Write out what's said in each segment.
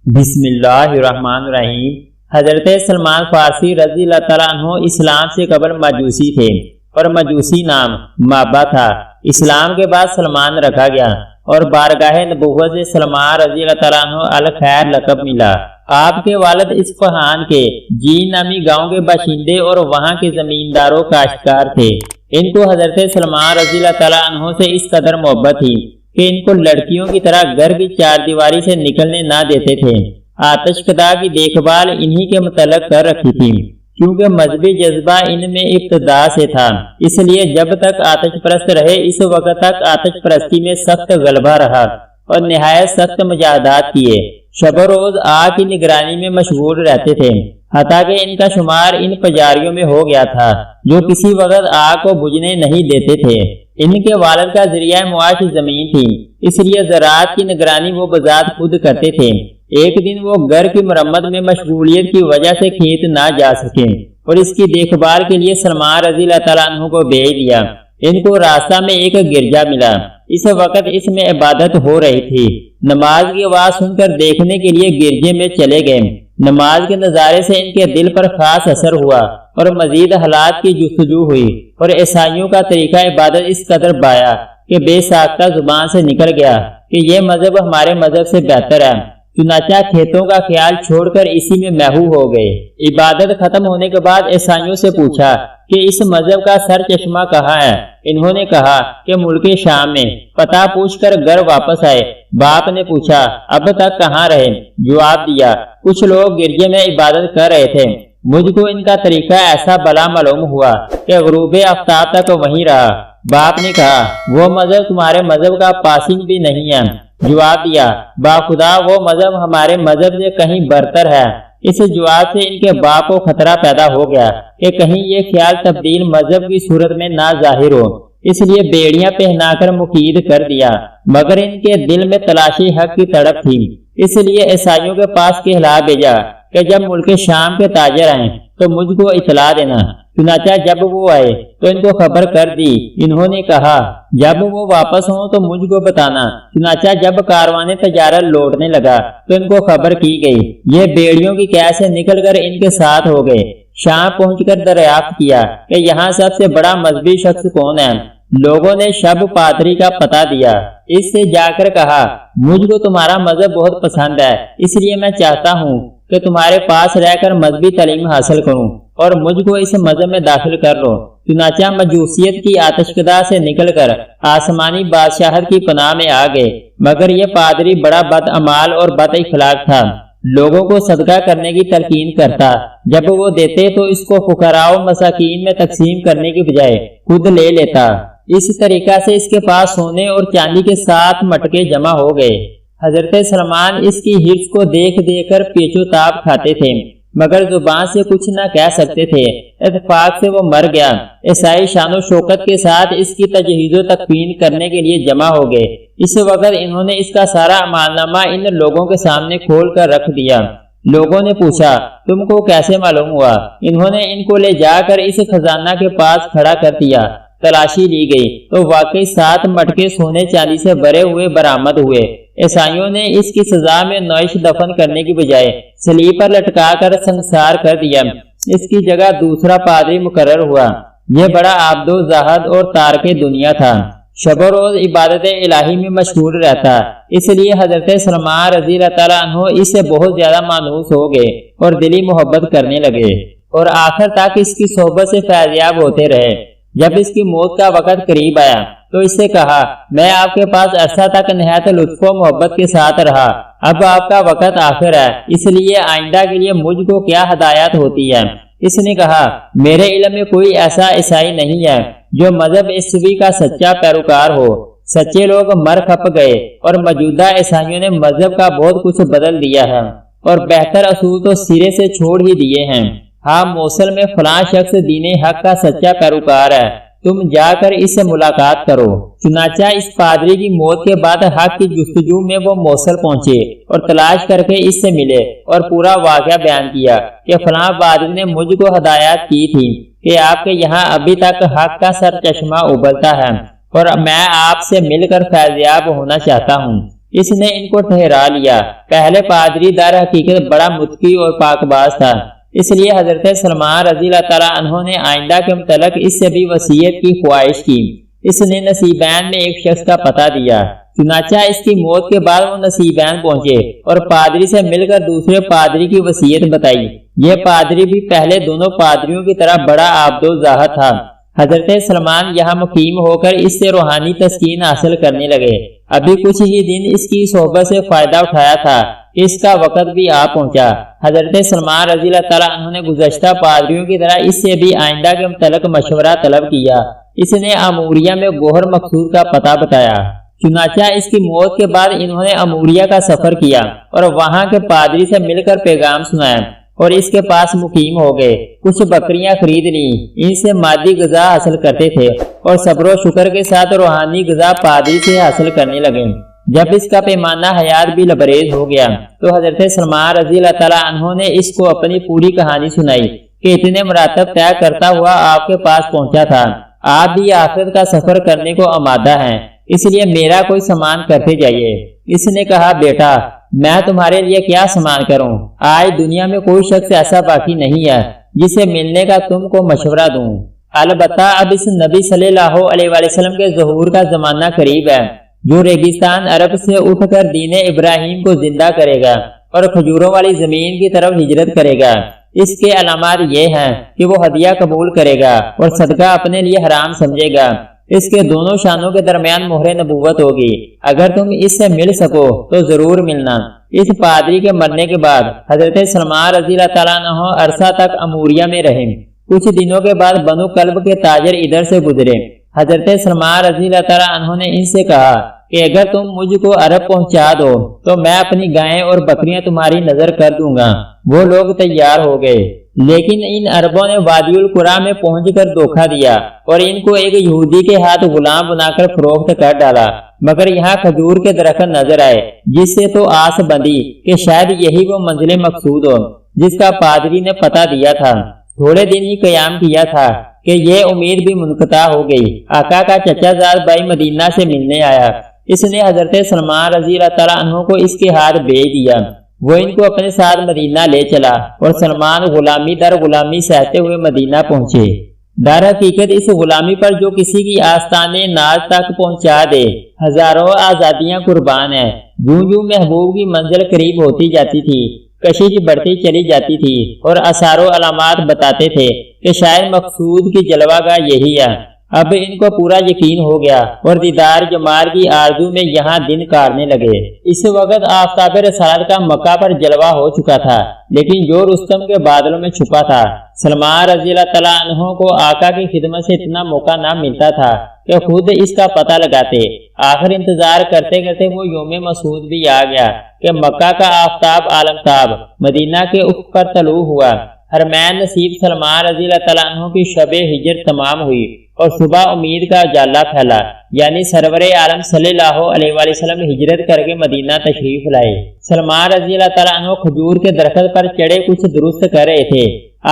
بسم اللہ الرحمن الرحیم۔ حضرت سلمان فارسی رضی اللہ تعالیٰ عنہ اسلام سے قبل مجوسی تھے اور مجوسی نام مابا تھا۔ اسلام کے بعد سلمان رکھا گیا اور بارگاہ نبوت سے سلمان رضی اللہ تعالیٰ عنہ الخیر لقب ملا۔ آپ کے والد اصفہان کے جین نامی گاؤں کے باشندے اور وہاں کے زمینداروں کاشتکار تھے۔ ان کو حضرت سلمان رضی اللہ تعالیٰ عنہ سے اس قدر محبت تھی کہ ان کو لڑکیوں کی طرح گھر کی چار دیواری سے نکلنے نہ دیتے تھے۔ آتش کدا کی دیکھ بھال انہی کے متعلق کر رکھی تھی، کیونکہ مذہبی جذبہ ان میں ابتدا سے تھا، اس لیے جب تک آتش پرست رہے اس وقت تک آتش پرستی میں سخت غلبہ رہا اور نہایت سخت مجاہدات کیے۔ شب و روز آگ کی نگرانی میں مشغول رہتے تھے، حتیٰ کہ ان کا شمار ان پجاریوں میں ہو گیا تھا جو کسی وقت آگ کو بجھنے نہیں دیتے تھے۔ ان کے والد کا ذریعہ معاش زمین تھی، اس لیے زراعت کی نگرانی وہ بذات خود کرتے تھے۔ ایک دن وہ گھر کی مرمت میں مشغولیت کی وجہ سے کھیت نہ جا سکے اور اس کی دیکھ بھال کے لیے سلمان رضی اللہ تعالیٰ عنہ کو بھیج دیا۔ ان کو راستہ میں ایک گرجا ملا، اس وقت اس میں عبادت ہو رہی تھی۔ نماز کی آواز سن کر دیکھنے کے لیے گرجے میں چلے گئے۔ نماز کے نظارے سے ان کے دل پر خاص اثر ہوا اور مزید حالات کی جستجو ہوئی اور عیسائیوں کا طریقہ عبادت اس قدر بایا کہ بے ساختہ زبان سے نکل گیا کہ یہ مذہب ہمارے مذہب سے بہتر ہے۔ چنانچہ کھیتوں کا خیال چھوڑ کر اسی میں محو ہو گئے۔ عبادت ختم ہونے کے بعد عیسائیوں سے پوچھا کہ اس مذہب کا سر چشمہ کہاں ہے؟ انہوں نے کہا کہ ملک شام میں۔ پتہ پوچھ کر گھر واپس آئے۔ باپ نے پوچھا اب تک کہاں رہے؟ جواب دیا کچھ لوگ گرجے میں عبادت کر رہے تھے، مجھ کو ان کا طریقہ ایسا بلا معلوم ہوا کہ غروب آفتاب تک وہیں رہا۔ باپ نے کہا وہ مذہب تمہارے مذہب کا پاسنگ بھی نہیں ہے۔ جواب دیا باخدا وہ مذہب ہمارے مذہب سے کہیں برتر ہے۔ اس جواب سے ان کے باپ کو خطرہ پیدا ہو گیا کہ کہیں یہ خیال تبدیل مذہب کی صورت میں نہ ظاہر ہو، اس لیے بیڑیاں پہنا کر مقید کر دیا، مگر ان کے دل میں تلاشی حق کی تڑپ تھی، اس لیے عیسائیوں کے پاس کہلا بھیجا کہ جب ملک شام کے تاجر آئیں تو مجھ کو اطلاع دینا۔ چنانچہ جب وہ آئے تو ان کو خبر کر دی۔ انہوں نے کہا جب وہ واپس ہوں تو مجھ کو بتانا۔ چنانچہ جب کاروان تجارت لوٹنے لگا تو ان کو خبر کی گئی۔ یہ بیڑیوں کی قید سے نکل کر ان کے ساتھ ہو گئے۔ شام پہنچ کر دریافت کیا کہ یہاں سب سے بڑا مذہبی شخص کون ہے؟ لوگوں نے شب پادری کا پتہ دیا۔ اس سے جا کر کہا مجھ کو تمہارا مذہب بہت پسند ہے، اس لیے میں چاہتا ہوں کہ تمہارے پاس رہ کر مذہبی تعلیم حاصل کروں اور مجھ کو اس مذہب میں داخل کر لو۔ چنانچہ مجوسیت کی آتش کدا سے نکل کر آسمانی بادشاہت کی پناہ میں آ گئے، مگر یہ پادری بڑا بد اعمال اور بد اخلاق تھا۔ لوگوں کو صدقہ کرنے کی تلقین کرتا، جب وہ دیتے تو اس کو فقراء و مساکین میں تقسیم کرنے کی بجائے خود لے لیتا۔ اس طریقہ سے اس کے پاس سونے اور چاندی کے 7 مٹکے جمع ہو گئے۔ حضرت سلمان اس کی حرص کو دیکھ دیکھ کر پیچو تاب کھاتے تھے، مگر زبان سے کچھ نہ کہہ سکتے تھے۔ اتفاق سے وہ مر گیا۔ عیسائی شان و شوکت کے ساتھ اس کی تجہیز و تکفین کرنے کے لیے جمع ہو گئے۔ اس وقت انہوں نے اس کا سارا اعمالنامہ ان لوگوں کے سامنے کھول کر رکھ دیا۔ لوگوں نے پوچھا تم کو کیسے معلوم ہوا؟ انہوں نے ان کو لے جا کر اس خزانہ کے پاس کھڑا کر دیا۔ تلاشی لی گئی تو واقعی 7 مٹکے سونے چاندی سے بھرے ہوئے برآمد ہوئے۔ عیسائیوں نے اس کی سزا میں نوش دفن کرنے کی بجائے صلیب پر لٹکا کر سنسار کر دیا۔ اس کی جگہ دوسرا پادری مقرر ہوا۔ یہ بڑا عابد و زاہد اور تارک دنیا تھا، شب و روز عبادت الہی میں مشغول رہتا، اس لیے حضرت سلمان رضی اللہ تعالیٰ عنہ اس سے بہت زیادہ مانوس ہو گئے اور دلی محبت کرنے لگے اور آخر تک اس کی صحبت سے فیضیاب ہوتے رہے۔ جب اس کی موت کا وقت قریب آیا تو اس سے کہا میں آپ کے پاس عرصہ تک نہایت لطف و محبت کے ساتھ رہا، اب آپ کا وقت آخر ہے، اس لیے آئندہ کے لیے مجھ کو کیا ہدایت ہوتی ہے؟ اس نے کہا میرے علم میں کوئی ایسا عیسائی نہیں ہے جو مذہب عیسوی کا سچا پیروکار ہو۔ سچے لوگ مر کھپ گئے اور موجودہ عیسائیوں نے مذہب کا بہت کچھ بدل دیا ہے اور بہتر اصول تو سرے سے چھوڑ ہی دیے ہیں۔ ہاں موصل میں فلاں شخص دین حق کا سچا پیروکار ہے، تم جا کر اس سے ملاقات کرو۔ چنانچہ اس پادری کی موت کے بعد حق کی جستجو میں وہ موصل پہنچے اور تلاش کر کے اس سے ملے اور پورا واقعہ بیان کیا کہ فلاں پادری نے مجھ کو ہدایت کی تھی کہ آپ کے یہاں ابھی تک حق کا سر چشمہ ابلتا ہے اور میں آپ سے مل کر فیضیاب ہونا چاہتا ہوں۔ اس نے ان کو ٹھہرا لیا۔ پہلے پادری در حقیقت بڑا متقی اور پاکباز تھا، اس لیے حضرت سلمان رضی اللہ تعالیٰ عنہ نے آئندہ کے متعلق اس سے بھی وصیت کی خواہش کی۔ اس نے نصیبین میں ایک شخص کا پتہ دیا، چنانچہ اس کی موت کے بعد وہ نصیبین پہنچے اور پادری سے مل کر دوسرے پادری کی وصیت بتائی۔ یہ پادری بھی پہلے دونوں پادریوں کی طرح بڑا عابد و زاہد تھا۔ حضرت سلمان یہاں مقیم ہو کر اس سے روحانی تسکین حاصل کرنے لگے۔ ابھی کچھ ہی دن اس کی صحبت سے فائدہ اٹھایا تھا، اس کا وقت بھی آ پہنچا۔ حضرت سلمان رضی اللہ تعالیٰ عنہ نے گزشتہ پادریوں کی طرح اس سے بھی آئندہ کے متعلق مشورہ طلب کیا۔ اس نے اموریہ میں گوہر مقصود کا پتہ بتایا۔ چنانچہ اس کی موت کے بعد انہوں نے اموریہ کا سفر کیا اور وہاں کے پادری سے مل کر پیغام سنایا اور اس کے پاس مقیم ہو گئے۔ کچھ بکریاں خرید لیں، ان سے مادی غذا حاصل کرتے تھے اور صبر و شکر کے ساتھ روحانی غذا پادری سے حاصل کرنے لگے۔ جب اس کا پیمانہ حیات بھی لبریز ہو گیا تو حضرت سلمان رضی اللہ تعالیٰ عنہ نے اس کو اپنی پوری کہانی سنائی کہ اتنے مراتب طے کرتا ہوا آپ کے پاس پہنچا تھا، آپ بھی آخرت کا سفر کرنے کو آمادہ ہیں، اس لیے میرا کوئی سامان کرتے جائیے۔ اس نے کہا، بیٹا میں تمہارے لیے کیا سامان کروں؟ آج دنیا میں کوئی شخص ایسا باقی نہیں ہے جسے ملنے کا تم کو مشورہ دوں۔ البتہ اب اس نبی صلی اللہ علیہ وآلہ وسلم کے ظہور کا زمانہ قریب ہے، جو ریگستان عرب سے اٹھ کر دین ابراہیم کو زندہ کرے گا اور کھجوروں والی زمین کی طرف ہجرت کرے گا۔ اس کے علامات یہ ہیں کہ وہ ہدیہ قبول کرے گا اور صدقہ اپنے لیے حرام سمجھے گا۔ اس کے دونوں شانوں کے درمیان مہر نبوت ہوگی۔ اگر تم اس سے مل سکو تو ضرور ملنا۔ اس پادری کے مرنے کے بعد حضرت سلمان رضی اللہ تعالیٰ عنہ عرصہ تک اموریہ میں رہے۔ کچھ دنوں کے بعد بنو کلب کے تاجر ادھر سے گزرے۔ حضرت سلمان رضی اللہ تعالیٰ عنہ نے ان سے کہا کہ اگر تم مجھ کو عرب پہنچا دو تو میں اپنی گائیں اور بکریاں تمہاری نظر کر دوں گا۔ وہ لوگ تیار ہو گئے، لیکن ان عربوں نے وادی القرا میں پہنچ کر دھوکہ دیا اور ان کو ایک یہودی کے ہاتھ غلام بنا کر فروخت کر ڈالا۔ مگر یہاں کھجور کے درخت نظر آئے، جس سے تو آس بندی کہ شاید یہی وہ منزل مقصود ہو جس کا پادری نے پتہ دیا تھا۔ تھوڑے دن ہی قیام کیا تھا کہ یہ امید بھی منقطع ہو گئی۔ آقا کا چچا زاد بھائی مدینہ سے ملنے آیا۔ اس نے حضرت سلمان رضی اللہ تعالیٰ عنہ کو اس کے ہاتھ بھیج دیا۔ وہ ان کو اپنے ساتھ مدینہ لے چلا اور سلمان غلامی در غلامی سہتے ہوئے مدینہ پہنچے۔ در حقیقت اس غلامی پر جو کسی کی آستانے ناز تک پہنچا دے، ہزاروں آزادیاں قربان ہیں۔ جوں جوں محبوب کی منزل قریب ہوتی جاتی تھی، کشش بڑھتی چلی جاتی تھی اور آثار و علامات بتاتے تھے کہ شاید مقصود کی جلوہ گاہ یہی ہے۔ اب ان کو پورا یقین ہو گیا اور دیدار جمال کی آرزو میں یہاں دن کاٹنے لگے۔ اس وقت آفتاب رسالت کا مکہ پر جلوہ ہو چکا تھا، لیکن جو رستم کے بادلوں میں چھپا تھا۔ سلمان رضی اللہ تعالیٰ عنہ کو آقا کی خدمت سے اتنا موقع نہ ملتا تھا کہ خود اس کا پتہ لگاتے۔ آخر انتظار کرتے کرتے وہ یوم مسعود بھی آ گیا کہ مکہ کا آفتاب عالمتاب مدینہ کے افق پر طلوع ہوا۔ حرمین نصیب سلمان رضی اللہ تعالیٰ عنہ کی شب ہجرت تمام ہوئی اور صبح امید کا اجالا پھیلا، یعنی سرور عالم صلی اللہ علیہ وآلہ وسلم ہجرت کر کے مدینہ تشریف لائے۔ سلمان رضی اللہ تعالیٰ عنہ کھجور کے درخت پر چڑھے کچھ درست کر رہے تھے۔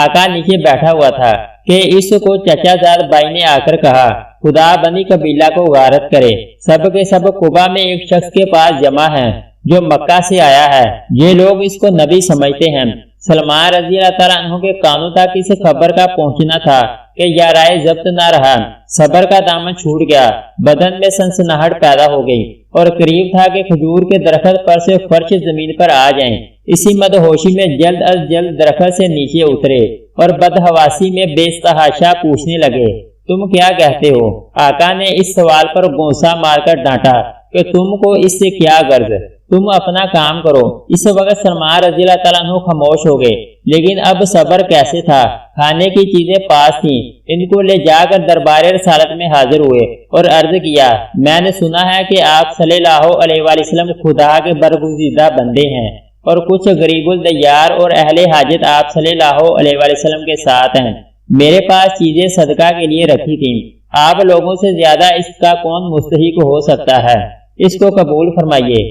آقا نیچے بیٹھا ہوا تھا کہ اس کو چچا زاد بھائی نے آ کر کہا، خدا بنی قبیلہ کو غارت کرے، سب کے سب قبا میں ایک شخص کے پاس جمع ہیں جو مکہ سے آیا ہے، یہ لوگ اس کو نبی سمجھتے ہیں۔ سلمان رضی اللہ تعالیٰ عنہ کے کانوں تک اس خبر کا پہنچنا تھا کہ یا رائے ضبط نہ رہا، صبر کا دامن چھوٹ گیا، بدن میں سنسناہٹ پیدا ہو گئی اور قریب تھا کہ کھجور کے درخت پر سے فرش زمین پر آ جائیں۔ اسی مدہوشی میں جلد از جلد درخت سے نیچے اترے اور بدحواسی میں بے تحاشا پوچھنے لگے، تم کیا کہتے ہو؟ آقا نے اس سوال پر گونسا مار کر ڈانٹا کہ تم کو اس سے کیا غرض، تم اپنا کام کرو۔ اس وقت سلمان رضی اللہ تعالیٰ عنہ خاموش ہو گئے، لیکن اب صبر کیسے تھا؟ کھانے کی چیزیں پاس تھیں، ان کو لے جا کر دربار رسالت میں حاضر ہوئے اور عرض کیا، میں نے سنا ہے کہ آپ صلی اللہ علیہ وآلہ وسلم خدا کے برگزیدہ بندے ہیں اور کچھ غریب الدیار اور اہل حاجت آپ صلی اللہ علیہ وآلہ وسلم کے ساتھ ہیں۔ میرے پاس چیزیں صدقہ کے لیے رکھی تھیں، آپ لوگوں سے زیادہ اس کا کون مستحق ہو سکتا ہے؟ اس کو قبول فرمائیے۔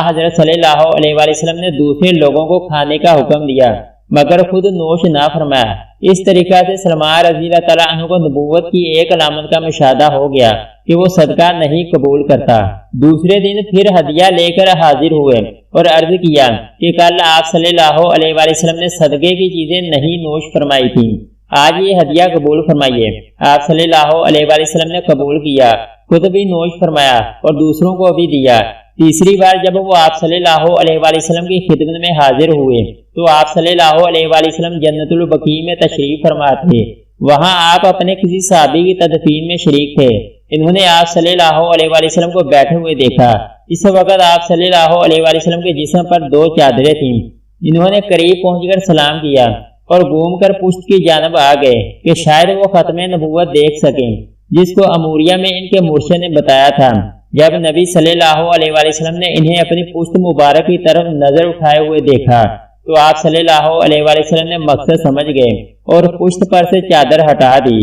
حضرت صلی اللہ علیہ وآلہ وسلم نے دوسرے لوگوں کو کھانے کا حکم دیا مگر خود نوش نہ فرمایا۔ اس طریقہ سے سلمان رضی اللہ تعالیٰ عنہ کو نبوت کی ایک علامت کا مشاہدہ ہو گیا کہ وہ صدقہ نہیں قبول کرتا۔ دوسرے دن پھر ہدیہ لے کر حاضر ہوئے اور عرض کیا کہ کل آپ صلی اللہ علیہ وآلہ وسلم نے صدقے کی چیزیں نہیں نوش فرمائی تھیں، آج یہ ہدیہ قبول فرمائیے۔ آپ صلی اللہ علیہ وآلہ وسلم نے قبول کیا، خود بھی نوش فرمایا اور دوسروں کو بھی دیا۔ تیسری بار جب وہ آپ صلی اللہ علیہ وآلہ وسلم کی خدمت میں حاضر ہوئے تو آپ صلی اللہ علیہ وآلہ وسلم جنت البقیع میں تشریف فرما تھے۔ وہاں آپ اپنے کسی صحابی کی تدفین میں شریک تھے۔ انہوں نے آپ صلی اللہ علیہ وآلہ وسلم کو بیٹھے ہوئے دیکھا۔ اس وقت آپ صلی اللہ علیہ وآلہ وسلم کے جسم پر 2 چادریں تھیں۔ انہوں نے قریب پہنچ کر سلام کیا اور گھوم کر پشت کی جانب آ گئے کہ شاید وہ ختم نبوت دیکھ سکیں جس کو اموریہ میں ان کے مرشد نے بتایا تھا۔ جب نبی صلی اللہ علیہ وآلہ وسلم نے انہیں اپنی پشت مبارک کی طرف نظر اٹھائے ہوئے دیکھا تو آپ صلی اللہ علیہ وآلہ وسلم نے مقصد سمجھ گئے اور پشت پر سے چادر ہٹا دی۔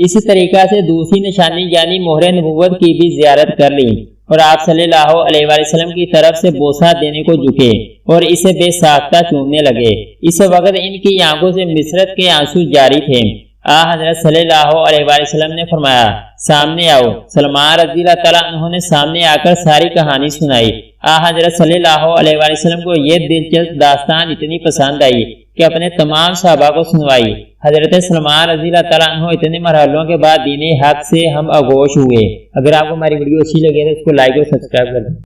اس طریقہ سے دوسری نشانی یعنی مہر نبوت کی بھی زیارت کر لی اور آپ صلی اللہ علیہ وآلہ وسلم کی طرف سے بوسہ دینے کو جھکے اور اسے بے ساختہ چومنے لگے۔ اس وقت ان کی آنکھوں سے مسرت کے آنسو جاری تھے۔ حضرت صلی اللہ علیہ وآلہ وسلم نے فرمایا سامنے آؤ۔ سلمان رضی اللہ تعالیٰ عنہ نے سامنے آ کر ساری کہانی سنائی۔ حضرت صلی اللہ علیہ وآلہ وسلم کو یہ دلچسپ داستان اتنی پسند آئی کہ اپنے تمام صحابہ کو سنوائی۔ حضرت سلمان رضی اللہ تعالیٰ عنہ اتنے مرحلوں کے بعد دین حق سے ہم آغوش ہوئے۔ اگر آپ کو ہماری ویڈیو اچھی لگے تو اس کو لائک اور سبسکرائب کر دیں۔